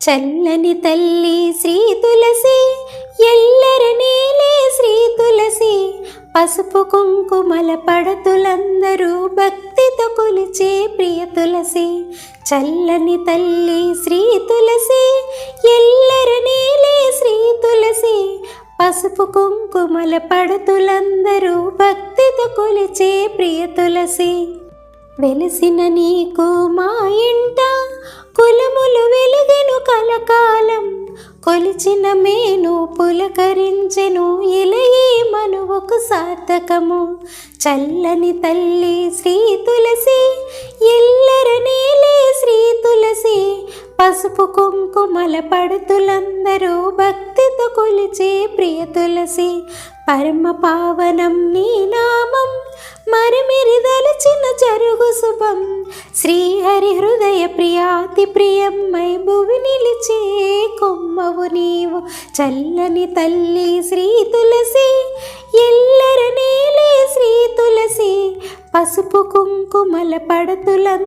చల్లని తల్లి శ్రీ తులసి, ఎల్లర నేలే శ్రీ తులసి. పసుపు కుంకుమల పడతులందరూ భక్తితో కొలిచే ప్రియ తులసి. చల్లని తల్లి శ్రీ తులసి, ఎల్లర నేలే శ్రీ తులసి. పసుపు కుంకుమల పడతులందరూ భక్తితో కొలిచే ప్రియ తులసి. వెలిసిన నీకు మా ఇంట కులములు వెలుగెను కలకాలం. కొలిచిన మేను పులకరించెను ఇలయే మనువకు సార్థకము. చల్లని తల్లి శ్రీ తులసి, ఎల్లర నేలే శ్రీ తులసి. పసుపు కుంకుమల పడుతులందరూ భక్తితో కొలిచే ప్రియ తులసి. పరమ పావనం నీ నామం, మరిమిరిదలచిన జరుగు శుభం. శ్రీహరి హృదయ ప్రియాతి ప్రియమ్మై భువి నిలిచే కొమ్మవు నీవు. చల్లని తల్లి శ్రీ తులసి, ఎల్లర నేలే శ్రీ తులసి. పసుపు కుంకుమల పడతుల